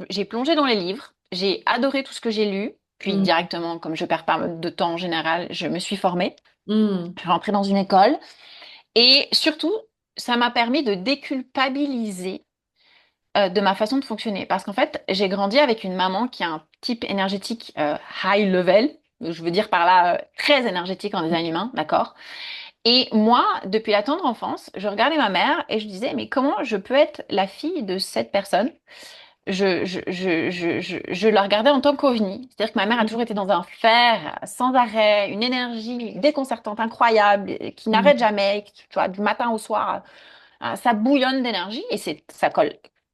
j'ai plongé dans les livres, j'ai adoré tout ce que j'ai lu, puis Hmm. directement, comme je perds pas de temps en général, je me suis formée. Hmm. Je suis rentrée dans une école et surtout, ça m'a permis de déculpabiliser de ma façon de fonctionner. Parce qu'en fait, j'ai grandi avec une maman qui a un type énergétique high level, je veux dire par là très énergétique en design humain, d'accord? Et moi, depuis la tendre enfance, je regardais ma mère et je disais, mais comment je peux être la fille de cette personne? Je la regardais en tant qu'ovni. C'est-à-dire que ma mère a toujours été dans un fer sans arrêt, une énergie déconcertante, incroyable, qui Hmm. n'arrête jamais, tu vois, du matin au soir. Ça bouillonne d'énergie et ça colle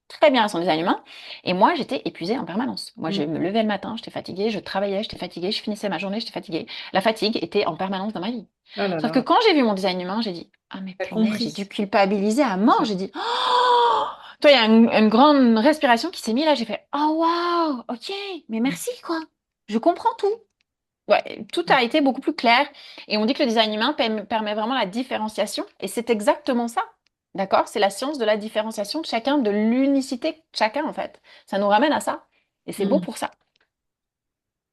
très bien à son design humain. Et moi, j'étais épuisée en permanence. Moi, je Hmm. me levais le matin, j'étais fatiguée, je travaillais, j'étais fatiguée, je finissais ma journée, j'étais fatiguée. La fatigue était en permanence dans ma vie. Ah là Sauf que là, quand j'ai vu mon design humain, j'ai dit, ah mais t'as punaise, j'ai dû compris. culpabiliser à mort. J'ai dit, oh! Toi, il y a une grande respiration qui s'est mise là. J'ai fait, oh waouh, ok, mais merci quoi. Je comprends tout. Ouais, tout a été beaucoup plus clair. Et on dit que le design humain permet vraiment la différenciation. Et c'est exactement ça. D'accord? C'est la science de la différenciation de chacun, de l'unicité de chacun, en fait. Ça nous ramène à ça. Et c'est beau Hmm. pour ça.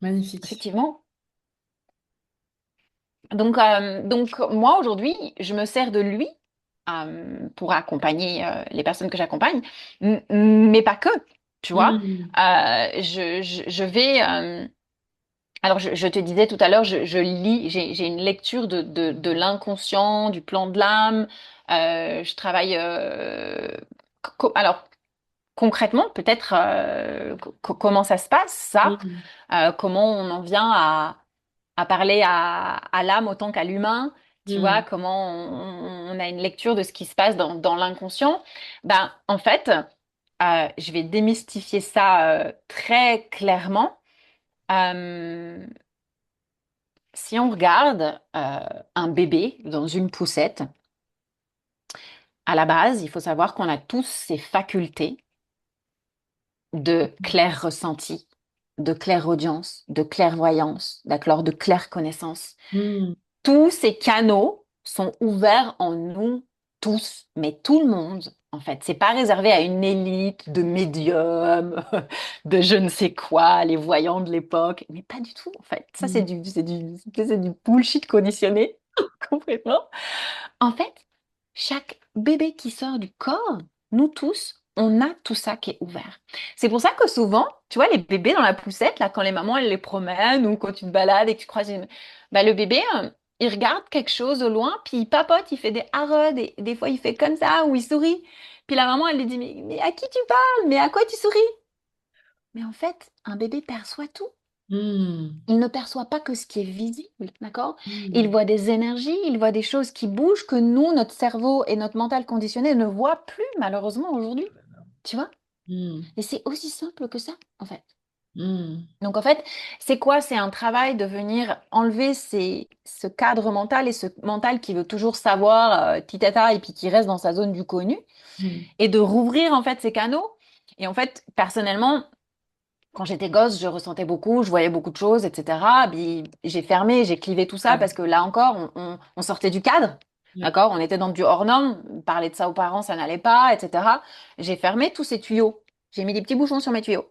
Magnifique. Effectivement. Donc moi aujourd'hui, je me sers de lui pour accompagner les personnes que j'accompagne, mais pas que, tu vois. Hmm. Je vais, alors je te disais tout à l'heure, je lis, j'ai une lecture de l'inconscient, du plan de l'âme. Je travaille, alors concrètement, peut-être comment ça se passe, ça, Hmm. comment on en vient à parler à l'âme autant qu'à l'humain, tu vois, Hmm. comment on a une lecture de ce qui se passe dans l'inconscient. Ben, en fait, je vais démystifier ça très clairement. Euh, Si on regarde un bébé dans une poussette, à la base, il faut savoir qu'on a tous ces facultés de clair ressenti, de clairaudience, de clairvoyance, d'accord, de claire connaissance. Hmm. Tous ces canaux sont ouverts en nous tous, mais tout le monde, en fait. C'est pas réservé à une élite de médiums, de je ne sais quoi, les voyants de l'époque, mais pas du tout, en fait. Ça, Hmm. c'est du bullshit conditionné, complètement. En fait, chaque bébé qui sort du corps, nous tous, on a tout ça qui est ouvert. C'est pour ça que souvent, tu vois, les bébés dans la poussette, là, quand les mamans, elles les promènent ou quand tu te balades et que tu croises bah, le bébé, il regarde quelque chose au loin, puis il papote, il fait des harrods, et des fois il fait comme ça, ou il sourit. Puis la maman, elle lui dit, mais à qui tu parles? Mais à quoi tu souris? Mais en fait, un bébé perçoit tout. Hmm. Il ne perçoit pas que ce qui est visible, d'accord? Il Hmm. voit des énergies, il voit des choses qui bougent que nous, notre cerveau et notre mental conditionné ne voient plus malheureusement aujourd'hui. Tu vois? Hmm. Et c'est aussi simple que ça, en fait. Hmm. Donc en fait, c'est quoi? C'est un travail de venir enlever ce cadre mental et ce mental qui veut toujours savoir titata et puis qui reste dans sa zone du connu Hmm. et de rouvrir en fait ces canaux. Et en fait, personnellement, quand j'étais gosse, je ressentais beaucoup, je voyais beaucoup de choses, etc. Puis j'ai fermé, j'ai clivé tout ça Ouais. parce que là encore, on sortait du cadre. Ouais. D'accord? On était dans du hors norme. Parler de ça aux parents, ça n'allait pas, etc. J'ai fermé tous ces tuyaux. J'ai mis des petits bouchons sur mes tuyaux.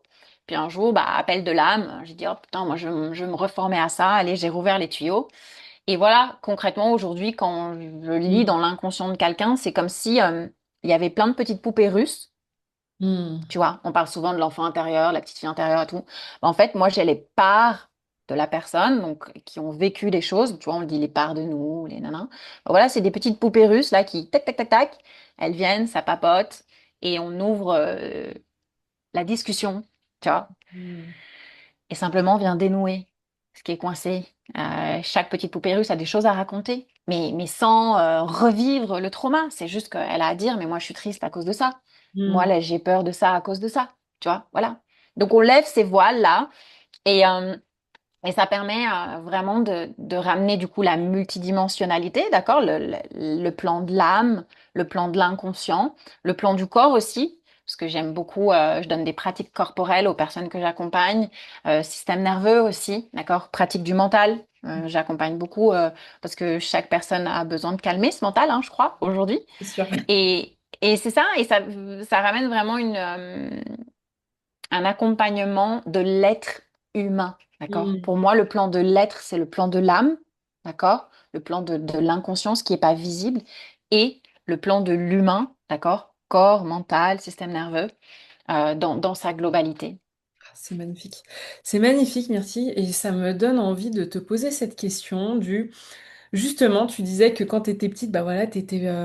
Puis un jour, bah, appel de l'âme. J'ai dit, oh putain, moi, je vais me reformer à ça. Allez, j'ai rouvert les tuyaux. Et voilà, concrètement, aujourd'hui, quand je lis Hmm. dans l'inconscient de quelqu'un, c'est comme si il y avait plein de petites poupées russes. Hmm. Tu vois, on parle souvent de l'enfant intérieur, la petite fille intérieure et tout. En fait, moi, j'ai les parts de la personne, donc qui ont vécu des choses. Tu vois, on dit les parts de nous, les nanas. Voilà, c'est des petites poupées russes là qui tac tac tac tac, elles viennent, ça papote et on ouvre la discussion, tu vois, Hmm. et simplement on vient dénouer ce qui est coincé. Chaque petite poupée russe a des choses à raconter, mais sans revivre le trauma. C'est juste qu'elle a à dire, mais moi je suis triste à cause de ça. Moi Hmm. là j'ai peur de ça à cause de ça. Tu vois, voilà. Donc on lève ces voiles là et ça permet vraiment de ramener du coup la multidimensionnalité, d'accord? Le plan de l'âme, le plan de l'inconscient, le plan du corps aussi, parce que j'aime beaucoup, je donne des pratiques corporelles aux personnes que j'accompagne, système nerveux aussi, d'accord? Pratique du mental, j'accompagne beaucoup parce que chaque personne a besoin de calmer ce mental, hein, je crois, aujourd'hui. C'est sûr. Et c'est ça, et ça ramène vraiment un accompagnement de l'être humain, d'accord? Hmm. Pour moi, le plan de l'être, c'est le plan de l'âme, d'accord? Le plan de l'inconscience qui n'est pas visible et le plan de l'humain, d'accord? Corps, mental, système nerveux, dans sa globalité. C'est magnifique. C'est magnifique, merci. Et ça me donne envie de te poser cette question du... Justement, tu disais que quand tu étais petite, bah voilà,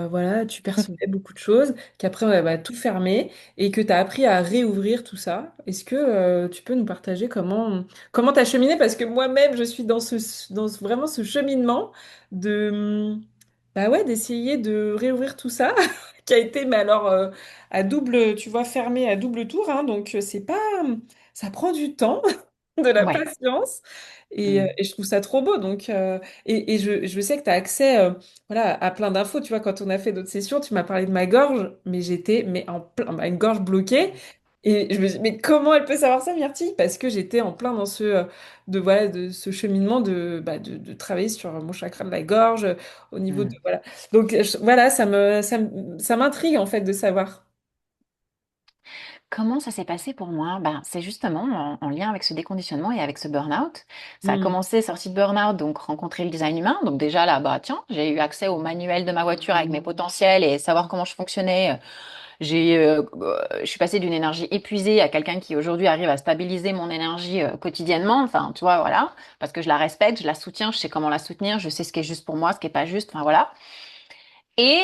voilà, tu percevais beaucoup de choses, qu'après, ouais, bah, tout fermé et que tu as appris à réouvrir tout ça. Est-ce que tu peux nous partager comment tu as cheminé? Parce que moi-même, je suis vraiment ce cheminement de, bah ouais, d'essayer de réouvrir tout ça, qui a été, mais alors, à double, tu vois, fermé à double tour, hein, donc c'est pas, ça prend du temps, de la Ouais. patience. Mm. Et je trouve ça trop beau. Donc, et je sais que tu as accès voilà, à plein d'infos. Tu vois, quand on a fait d'autres sessions, tu m'as parlé de ma gorge, mais j'étais mais en plein, bah, une gorge bloquée. Et je me dis, mais comment elle peut savoir ça, Myrtille? Parce que j'étais en plein dans voilà, de ce cheminement de travailler sur mon chakra de la gorge, au niveau de... Mm. Voilà. Donc, voilà, ça m'intrigue, en fait, de savoir. Comment ça s'est passé pour moi? Ben, c'est justement en lien avec ce déconditionnement et avec ce burn-out. Ça a Hmm. commencé, sortie de burn-out, donc rencontrer le design humain. Donc déjà là, bah tiens, j'ai eu accès au manuel de ma voiture avec mes potentiels et savoir comment je fonctionnais. Je suis passée d'une énergie épuisée à quelqu'un qui aujourd'hui arrive à stabiliser mon énergie quotidiennement. Enfin, tu vois, voilà, parce que je la respecte, je la soutiens, je sais comment la soutenir, je sais ce qui est juste pour moi, ce qui est pas juste. Enfin voilà. Et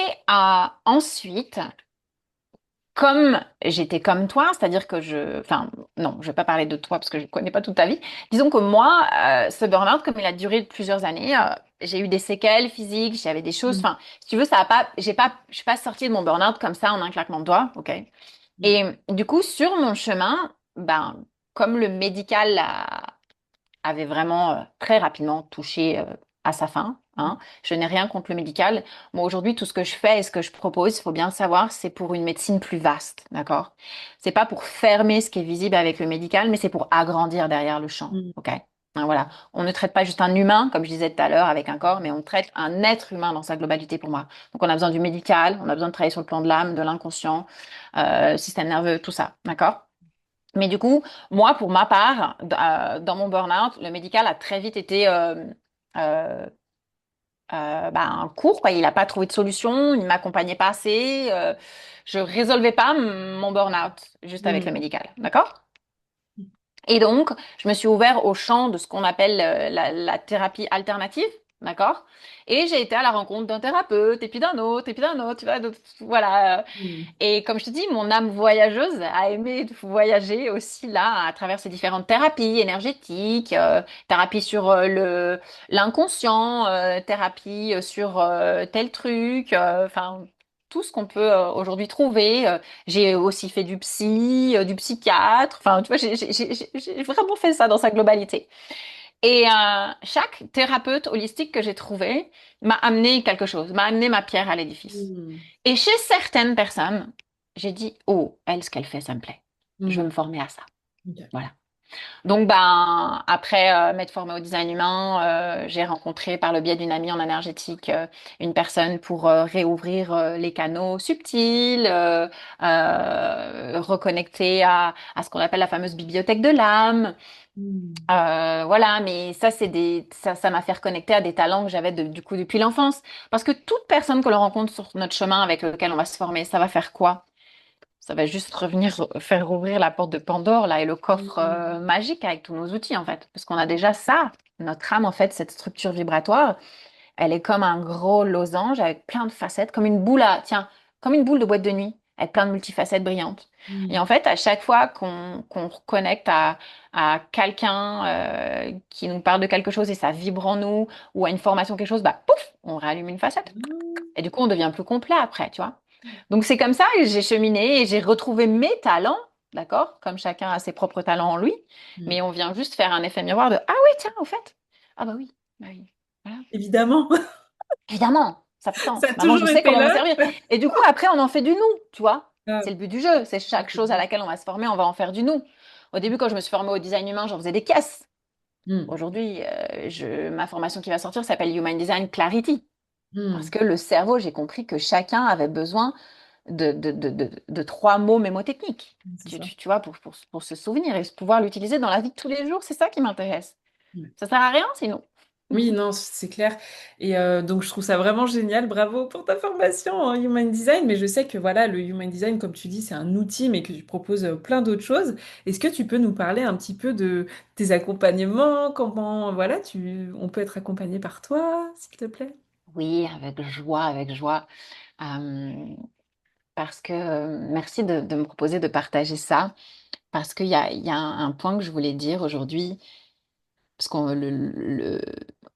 ensuite, comme j'étais comme toi, c'est-à-dire que enfin, non, je vais pas parler de toi parce que je connais pas toute ta vie. Disons que moi, ce burn-out, comme il a duré plusieurs années, j'ai eu des séquelles physiques, j'avais des choses. Hmm. Enfin, si tu veux, ça a pas, je suis pas sortie de mon burn-out comme ça en un claquement de doigts, ok. Hmm. Et du coup, sur mon chemin, ben, comme le médical avait vraiment très rapidement touché à sa fin. Hein. Je n'ai rien contre le médical. Moi, aujourd'hui, tout ce que je fais et ce que je propose, il faut bien le savoir, c'est pour une médecine plus vaste, d'accord? C'est pas pour fermer ce qui est visible avec le médical, mais c'est pour agrandir derrière le champ, Hmm. ok? Hein, voilà. On ne traite pas juste un humain, comme je disais tout à l'heure, avec un corps, mais on traite un être humain dans sa globalité pour moi. Donc, on a besoin du médical, on a besoin de travailler sur le plan de l'âme, de l'inconscient, système nerveux, tout ça, d'accord? Mais du coup, moi, pour ma part, dans mon burn-out, le médical a très vite été euh, ben, court, quoi. Il n'a pas trouvé de solution, il ne m'accompagnait pas assez. Je résolvais pas mon burn-out juste avec le Hmm. médical, d'accord? Et donc, je me suis ouvert au champ de ce qu'on appelle la thérapie alternative, d'accord? Et j'ai été à la rencontre d'un thérapeute, et puis d'un autre, tu vois, voilà. Hmm. Et comme je te dis, mon âme voyageuse a aimé voyager aussi là à travers ces différentes thérapies énergétiques, thérapie sur l'inconscient, thérapie sur tel truc, enfin tout ce qu'on peut aujourd'hui trouver. J'ai aussi fait du psy, du psychiatre. Enfin, tu vois, j'ai vraiment fait ça dans sa globalité. Et chaque thérapeute holistique que j'ai trouvé m'a amené quelque chose, m'a amené ma pierre à l'édifice. Hmm. Et chez certaines personnes, j'ai dit, oh, elle, ce qu'elle fait, ça me plaît. Je veux Hmm. me former à ça. Ok. Voilà. Donc, ben, après m'être formée au design humain, j'ai rencontré par le biais d'une amie en énergétique une personne pour réouvrir les canaux subtils, reconnecter à ce qu'on appelle la fameuse bibliothèque de l'âme. Hmm. Voilà, mais ça, ça m'a fait reconnecter à des talents que j'avais du coup depuis l'enfance. Parce que toute personne que l'on rencontre sur notre chemin avec lequel on va se former, ça va faire quoi? Ça va juste revenir faire ouvrir la porte de Pandore là et le coffre Hmm. magique avec tous nos outils en fait, parce qu'on a déjà ça. Notre âme en fait, cette structure vibratoire, elle est comme un gros losange avec plein de facettes, comme une boule tiens, comme une boule de boîte de nuit avec plein de multifacettes brillantes. Et Hmm. en fait, à chaque fois qu'on reconnecte à quelqu'un qui nous parle de quelque chose et ça vibre en nous, ou à une formation, quelque chose, bah pouf, on rallume une facette. Et du coup, on devient plus complet après, tu vois. Donc c'est comme ça que j'ai cheminé et j'ai retrouvé mes talents, d'accord? Comme chacun a ses propres talents en lui, Hmm. mais on vient juste faire un effet miroir de ah oui, tiens, au fait, ah bah oui, voilà. Évidemment, Évidemment, ça fait ça sens. a Maintenant, je toujours sais été comment m'en là. servir. Et du coup, après, on en fait du nous, tu vois? Ah, C'est le but du jeu. C'est chaque chose à laquelle on va se former, on va en faire du nous. Au début, quand je me suis formée au design humain, j'en faisais des caisses. hmm. Aujourd'hui, ma formation qui va sortir s'appelle Human Design Clarity. Parce Hmm. que le cerveau, j'ai compris que chacun avait besoin de trois mots mémotechniques. C'est ça. Tu vois, pour se souvenir et pouvoir l'utiliser dans la vie de tous les jours, c'est ça qui m'intéresse. Ouais. Ça sert à rien sinon. Oui, non, c'est clair. Et donc, je trouve ça vraiment génial. Bravo pour ta formation en Human Design. Mais je sais que voilà, le Human Design, comme tu dis, c'est un outil, mais que tu proposes plein d'autres choses. Est-ce que tu peux nous parler un petit peu de tes accompagnements? Comment, voilà, on peut être accompagné par toi, s'il te plaît? Oui, avec joie, avec joie. Euh, Parce que merci de me proposer de partager ça. Parce il y a un point que je voulais dire aujourd'hui. Parce qu'on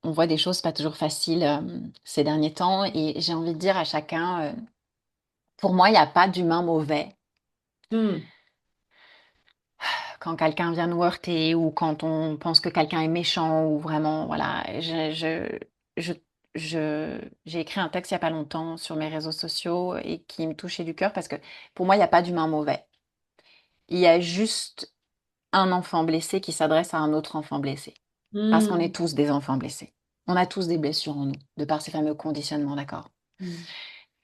on voit des choses pas toujours faciles ces derniers temps. Et j'ai envie de dire à chacun, pour moi, il n'y a pas d'humain mauvais. Hmm. Quand quelqu'un vient nous heurter ou quand on pense que quelqu'un est méchant ou vraiment, voilà. Je, j'ai écrit un texte il n'y a pas longtemps sur mes réseaux sociaux et qui me touchait du cœur parce que pour moi, il n'y a pas d'humain mauvais. Il y a juste un enfant blessé qui s'adresse à un autre enfant blessé. Parce qu'on Hmm. est tous des enfants blessés. On a tous des blessures en nous, de par ces fameux conditionnements, d'accord? Hmm.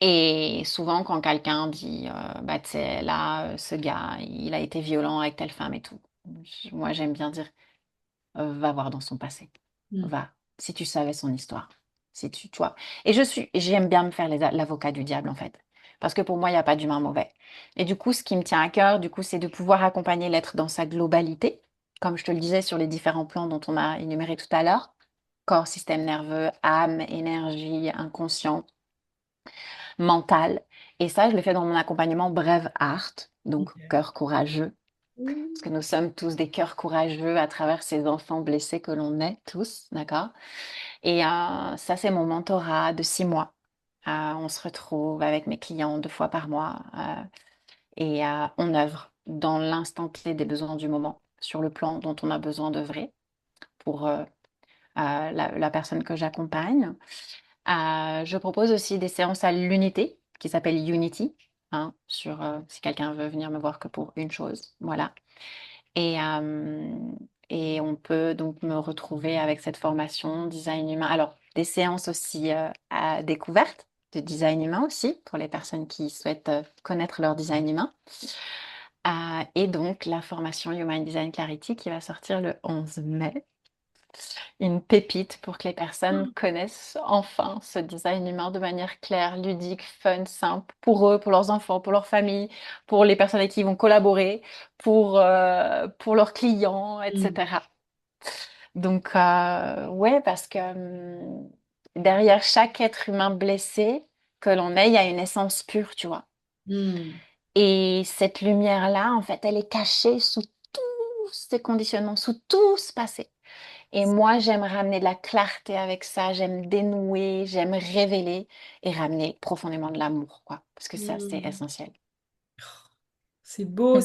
Et souvent, quand quelqu'un dit, bah, tu sais, là, ce gars, il a été violent avec telle femme et tout, moi, j'aime bien dire, va voir dans son passé. Mm. Va, si tu savais son histoire. Si tu vois. Et j'aime bien me faire l'avocat du diable, en fait. Parce que pour moi, il n'y a pas d'humain mauvais. Et du coup, ce qui me tient à cœur, du coup, c'est de pouvoir accompagner l'être dans sa globalité, comme je te le disais, sur les différents plans dont on a énuméré tout à l'heure. Corps, système nerveux, âme, énergie, inconscient, mental. Et ça, je le fais dans mon accompagnement Brave Heart, donc Ok. cœur courageux, parce Mm. que nous sommes tous des cœurs courageux à travers ces enfants blessés que l'on est tous, d'accord? Et ça, c'est mon mentorat de 6 mois. On se retrouve avec mes clients 2 fois par mois et on œuvre dans l'instant T des besoins du moment, sur le plan dont on a besoin d'œuvrer pour la personne que j'accompagne. Je propose aussi des séances à l'unité qui s'appellent Unity, hein, si quelqu'un veut venir me voir que pour une chose, voilà. Et, euh, et on peut donc me retrouver avec cette formation design humain. Alors, des séances aussi à découverte de design humain aussi pour les personnes qui souhaitent connaître leur design humain. Et donc, la formation Human Design Clarity qui va sortir le 11 mai, une pépite pour que les personnes connaissent enfin ce design humain de manière claire, ludique, fun, simple, pour eux, pour leurs enfants, pour leur famille, pour les personnes avec qui ils vont collaborer, pour leurs clients, Mm. etc. Donc, ouais, parce que derrière chaque être humain blessé que l'on est, il y a une essence pure, tu vois. Mm. Et cette lumière-là, en fait, elle est cachée sous tous ces conditionnements, sous tout ce passé. Et moi, j'aime ramener de la clarté avec ça, j'aime dénouer, j'aime révéler et ramener profondément de l'amour, quoi. Parce que ça, c'est Mm. essentiel. C'est beau,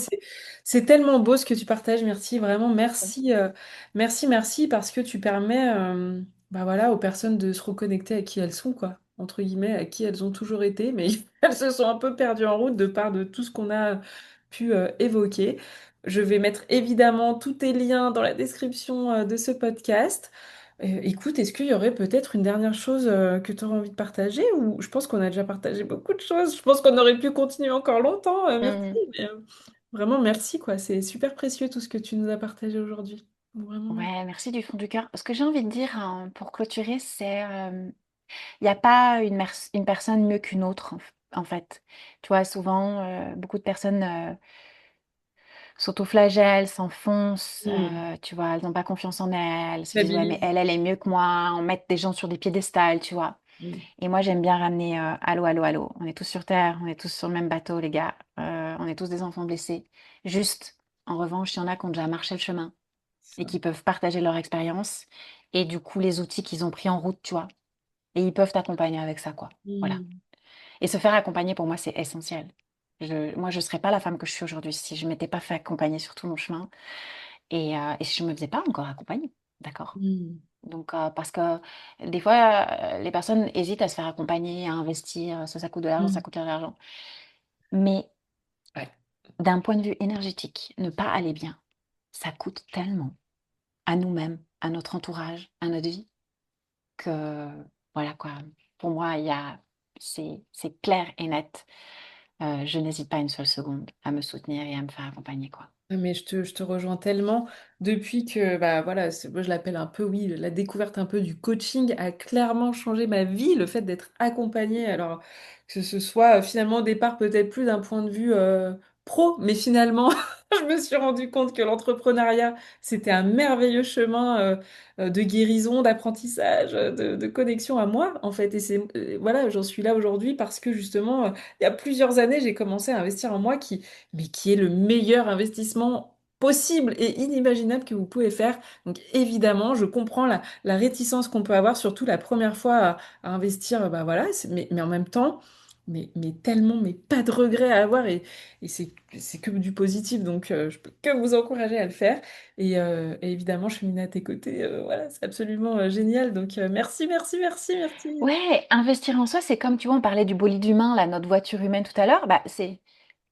c'est tellement beau ce que tu partages, merci, vraiment, merci, merci, merci, parce que tu permets bah voilà, aux personnes de se reconnecter à qui elles sont, quoi, entre guillemets, à qui elles ont toujours été, mais elles se sont un peu perdues en route de part de tout ce qu'on a pu évoquer. Je vais mettre évidemment tous tes liens dans la description de ce podcast. Écoute, est-ce qu'il y aurait peut-être une dernière chose que tu aurais envie de partager ou je pense qu'on a déjà partagé beaucoup de choses. Je pense qu'on aurait pu continuer encore longtemps. Merci. Mhm. Mais, vraiment, merci, quoi. C'est super précieux tout ce que tu nous as partagé aujourd'hui. Vraiment. Ouais, merci du fond du cœur. Ce que j'ai envie de dire hein, pour clôturer, c'est il n'y a pas une personne mieux qu'une autre, en fait. Tu vois, souvent, beaucoup de personnes s'autoflagellent, s'enfoncent, Mm. tu vois, elles n'ont pas confiance en elles, se disent, ouais, mais Stabilise. elle est mieux que moi, on met des gens sur des piédestals, tu vois. Mm. Et moi, j'aime bien ramener allô, allô, allô. On est tous sur Terre, on est tous sur le même bateau, les gars. On est tous des enfants blessés. Juste, en revanche, il y en a qui ont déjà marché le chemin et Ça. qui peuvent partager leur expérience et du coup, les outils qu'ils ont pris en route, tu vois. Et ils peuvent t'accompagner avec ça, quoi. Voilà. Mm. Et se faire accompagner, pour moi, c'est essentiel. Moi, je ne serais pas la femme que je suis aujourd'hui si je ne m'étais pas fait accompagner sur tout mon chemin et si je ne me faisais pas encore accompagner. D'accord? Mm. Donc, parce que des fois, les personnes hésitent à se faire accompagner, à investir, ça coûte de l'argent, ça Mm. coûte de l'argent. Mais Ouais. d'un point de vue énergétique, ne pas aller bien, ça coûte tellement à nous-mêmes, à notre entourage, à notre vie, que voilà quoi. Pour moi, c'est clair et net. Je n'hésite pas une seule seconde à me soutenir et à me faire accompagner, quoi. Ah, mais je te rejoins tellement depuis que bah voilà moi je l'appelle un peu oui la découverte un peu du coaching a clairement changé ma vie, le fait d'être accompagnée, alors que ce soit finalement au départ peut-être plus d'un point de vue pro, mais finalement je me suis rendu compte que l'entrepreneuriat c'était un merveilleux chemin de guérison, d'apprentissage, de connexion à moi en fait, et c'est voilà, j'en suis là aujourd'hui parce que justement il y a plusieurs années j'ai commencé à investir en moi, mais qui est le meilleur investissement possible et inimaginable que vous pouvez faire. Donc évidemment, je comprends la réticence qu'on peut avoir, surtout la première fois à investir, bah voilà, mais en même temps, mais tellement, mais pas de regrets à avoir, et c'est que du positif, donc je peux que vous encourager à le faire. Et évidemment, je suis à tes côtés, voilà, c'est absolument génial, donc merci, merci, merci, merci. Ouais, investir en soi, c'est comme, tu vois, on parlait du bolide humain, là, notre voiture humaine tout à l'heure, bah, c'est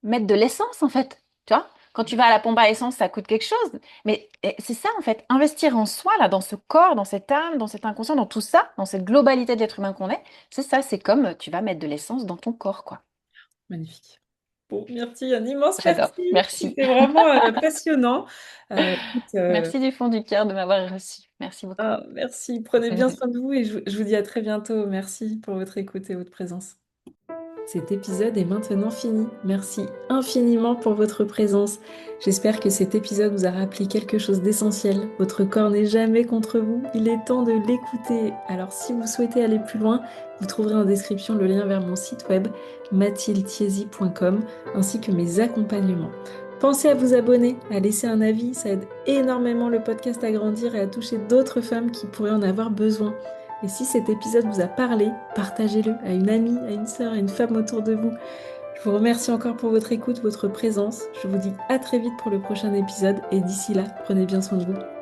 mettre de l'essence, en fait. Tu vois? Quand tu vas à la pompe à essence, ça coûte quelque chose. Mais c'est ça, en fait, investir en soi, là, dans ce corps, dans cette âme, dans cet inconscient, dans tout ça, dans cette globalité de l'être humain qu'on est, c'est ça, c'est comme tu vas mettre de l'essence dans ton corps, quoi. Magnifique. Bon, merci, un immense J'adore. merci. Merci. C'était vraiment passionnant. Écoute, Merci du fond du cœur de m'avoir reçu. Merci beaucoup. merci. Prenez bien soin de vous et je vous dis à très bientôt. Merci pour votre écoute et votre présence. Cet épisode est maintenant fini. Merci infiniment pour votre présence. J'espère que cet épisode vous a rappelé quelque chose d'essentiel. Votre corps n'est jamais contre vous. Il est temps de l'écouter. Alors si vous souhaitez aller plus loin, vous trouverez en description le lien vers mon site web mathildethiésy.com ainsi que mes accompagnements. Pensez à vous abonner, à laisser un avis, ça aide énormément le podcast à grandir et à toucher d'autres femmes qui pourraient en avoir besoin. Et si cet épisode vous a parlé, partagez-le à une amie, à une sœur, à une femme autour de vous. Je vous remercie encore pour votre écoute, votre présence. Je vous dis à très vite pour le prochain épisode et d'ici là, prenez bien soin de vous.